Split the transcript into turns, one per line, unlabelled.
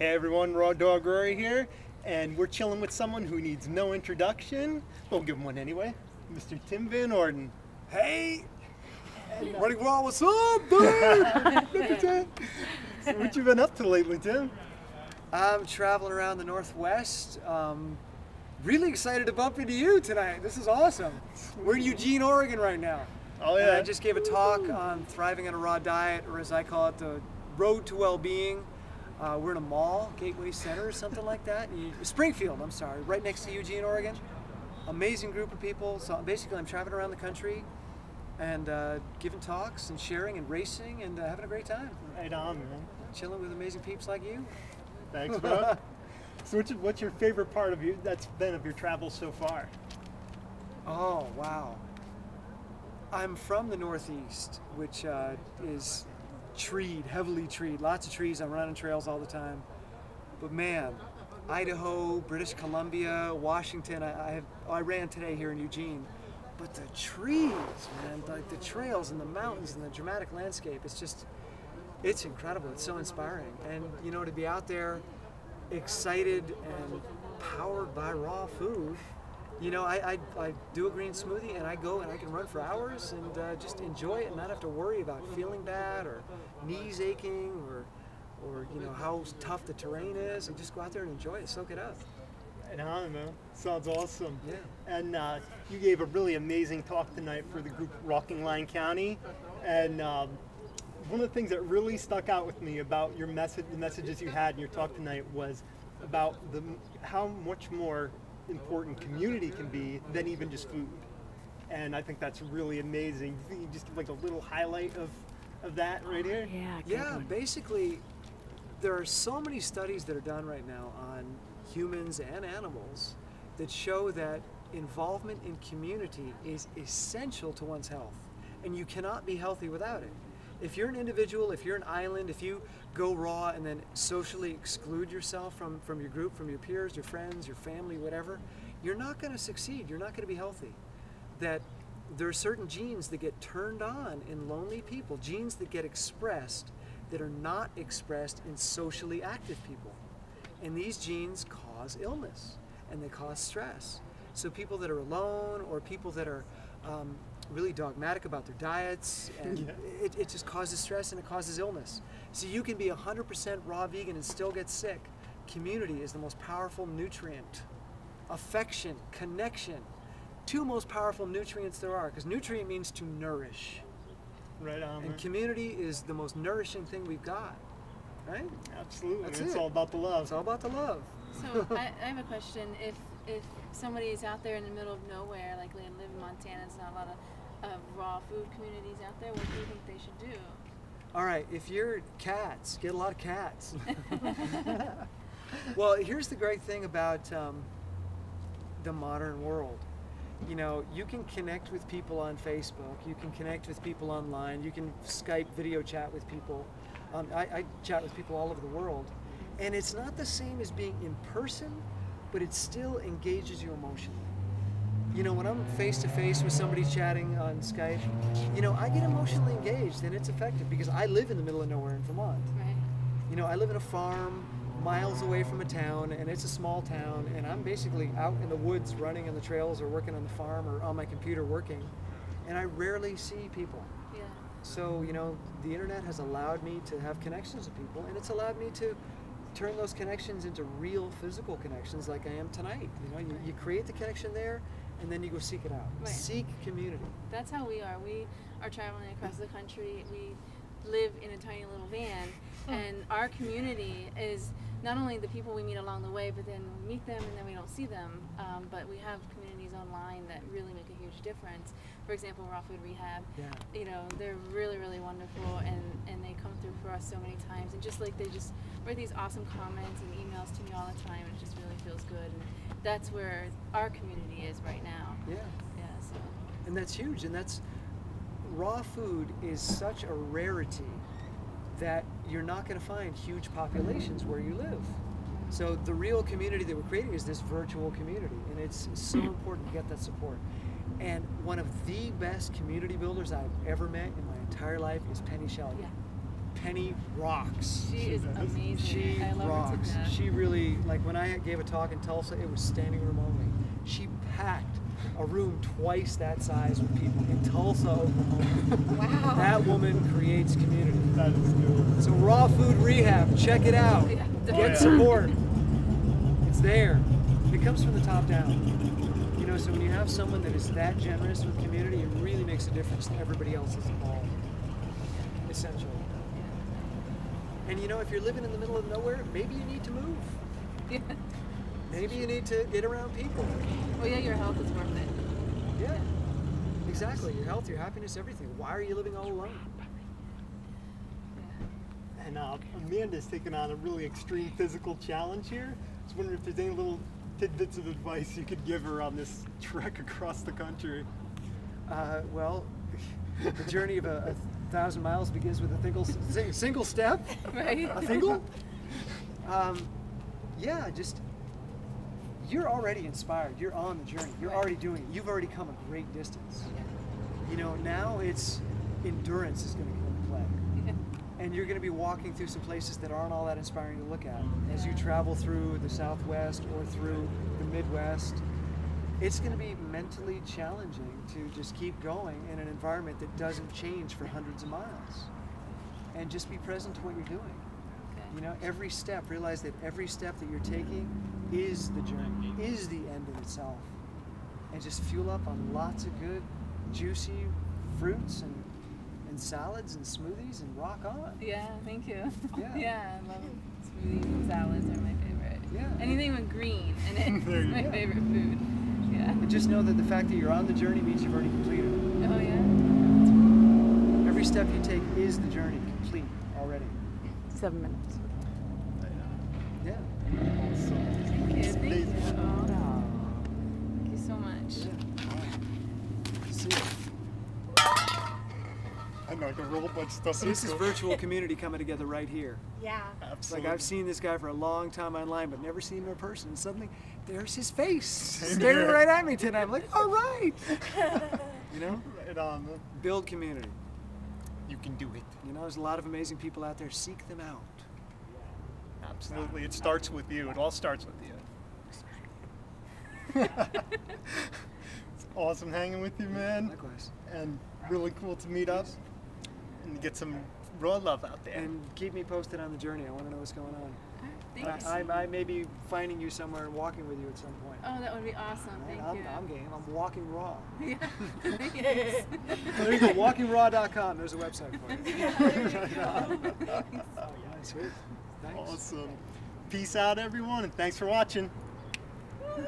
Hey everyone, Rawdawg Rory here, and we're chilling with someone who needs no introduction. We'll give him one anyway, Mr. Tim VanOrden.
Hey! Running Raw, what's up, dude?
So what you been up to lately, Tim?
I'm traveling around the Northwest. Really excited to bump into you tonight. This is awesome. We're in Eugene, Oregon right now.
Oh yeah.
And I just gave a talk on thriving on a raw diet, or as I call it, the road to well-being. We're in a mall, Gateway Center or something like that. Springfield, I'm sorry, right next to Eugene, Oregon. Amazing group of people. So basically I'm traveling around the country and giving talks and sharing and racing and having a great time.
Right on, man.
Chilling with amazing peeps like you.
Thanks, bro. So what's your favorite part of your travels so far?
Oh, wow. I'm from the Northeast, which is treed, heavily treed, lots of trees. I'm running trails all the time. But man, Idaho, British Columbia, Washington, I ran today here in Eugene. But the trees, man, like the trails and the mountains and the dramatic landscape, it's incredible. It's so inspiring. And you know, to be out there excited and powered by raw food, you know, I do a green smoothie and I go and I can run for hours and just enjoy it and not have to worry about feeling bad or knees aching or you know, how tough the terrain is, and just go out there and enjoy it, soak it up.
Right on, man. Sounds awesome.
Yeah.
And you gave a really amazing talk tonight for the group Rocking Line County. And one of the things that really stuck out with me about your the messages you had in your talk tonight was about how much more important community can be than even just food. And I think that's really amazing. You just give like a little highlight of that right here?
Yeah, basically there are so many studies that are done right now on humans and animals that show that involvement in community is essential to one's health, and you cannot be healthy without it. If you're an individual, if you're an island, if you go raw and then socially exclude yourself from your group, from your peers, your friends, your family, whatever, you're not going to succeed. You're not going to be healthy. That there are certain genes that get turned on in lonely people, genes that get expressed that are not expressed in socially active people. And these genes cause illness and they cause stress. So people that are alone or people that are really dogmatic about their diets, and it just causes stress and it causes illness. So you can be 100% raw vegan and still get sick. Community is the most powerful nutrient. Affection, connection, two most powerful nutrients there are, because nutrient means to nourish.
Right on.
And community is the most nourishing thing we've got, right?
Absolutely.
That's
it's
it.
all about the love.
It's all about the love.
So I have a question. If somebody is out there in the middle of nowhere, like they live in Montana, there's not a lot of raw food communities out there, what do you think they should do?
All right, if you're cats, get a lot of cats. Well, here's the great thing about the modern world. You know, you can connect with people on Facebook, you can connect with people online, you can Skype video chat with people. I chat with people all over the world. And it's not the same as being in person, but it still engages you emotionally. You know, when I'm face to face with somebody chatting on Skype, you know, I get emotionally engaged and it's effective because I live in the middle of nowhere in Vermont.
Right.
You know, I live in a farm miles away from a town, and it's a small town, and I'm basically out in the woods running on the trails or working on the farm or on my computer working, and I rarely see people.
Yeah.
So, you know, the internet has allowed me to have connections with people, and it's allowed me to turn those connections into real physical connections like I am tonight. You know, you create the connection there, and then you go seek it out.
Right.
Seek community.
That's how we are. We are traveling across the country. We live in a tiny little van, and our community is not only the people we meet along the way, but then we meet them and then we don't see them, but we have communities online that really make a huge difference. For example, Raw Food Rehab, you know, they're really, really wonderful, and they come through for us so many times, and just like they just write these awesome comments and emails to me all the time, and it just really feels good, and that's where our community is right now.
Yeah.
Yeah, so.
And that's huge, and that's, raw food is such a rarity that you're not going to find huge populations where you live. So the real community that we're creating is this virtual community, and it's so important to get that support. And one of the best community builders I've ever met in my entire life is Penny Shelley.
Yeah.
Penny rocks.
She is amazing.
She
I love her
rocks.
to death.
She really, like when I gave a talk in Tulsa, it was standing room only. She packed a room twice that size with people in Tulsa, Oklahoma.
Wow.
That woman creates community.
That is cool.
So Raw Food Rehab, check it out.
Yeah,
Get support. It's there. It comes from the top down. You know, so when you have someone that is that generous with community, it really makes a difference to everybody else that's involved. Essential. And you know, if you're living in the middle of nowhere, maybe you need to move.
Yeah.
Maybe you need to get around people.
Well, yeah, your health is worth it.
Yeah. Exactly. Your health, your happiness, everything. Why are you living all alone?
Yeah.
And Amanda's taken on a really extreme physical challenge here. I was wondering if there's any little tidbits of advice you could give her on this trek across the country.
Well, the journey of a 1,000 miles begins with a single step.
Right.
A single? Yeah, just, you're already inspired. You're on the journey. You're already doing it. You've already come a great distance. You know, now it's endurance is going to come into play.
Yeah.
And you're going to be walking through some places that aren't all that inspiring to look at. As you travel through the Southwest or through the Midwest, it's going to be mentally challenging to just keep going in an environment that doesn't change for hundreds of miles. And just be present to what you're doing. You know, every step, realize that every step that you're taking is the journey, is the end in itself. And just fuel up on lots of good, juicy fruits and salads and smoothies and rock on.
Yeah, thank you.
Yeah.
Yeah, I love smoothies and salads are my favorite.
Yeah.
Anything with green in it
There
is
you
my
go.
favorite food. Yeah.
And just know that the fact that you're on the journey means you've already completed it.
Oh yeah.
Every step you take is the journey complete already.
7 minutes.
Yeah.
Awesome.
Thank you. Thank you.
amazing.
Oh, thank you so much.
Yeah. See you.
I'm not gonna roll a bunch of stuff.
So this is virtual community coming together right here.
Yeah.
It's
Absolutely.
like I've seen this guy for a long time online, but never seen him in person. And suddenly, there's his face
Same
staring
here.
right at me tonight. I'm like, all right. You know,
Right on. Man.
build community.
You can do it.
You know, there's a lot of amazing people out there. Seek them out.
Absolutely. It starts with you. It all starts with you. It's awesome hanging with you, man.
Likewise.
And really cool to meet up and get some raw love out there.
And keep me posted on the journey. I want to know what's going on.
All right, thanks.
I may be finding you somewhere and walking with you at some point.
Oh, that would be awesome. Thank you.
I'm game. I'm walking raw.
Yeah. Yes.
There you go. WalkingRaw.com. There's a website for you. Sweet. Thanks.
Awesome. Peace out, everyone, and thanks for watching.
Woo!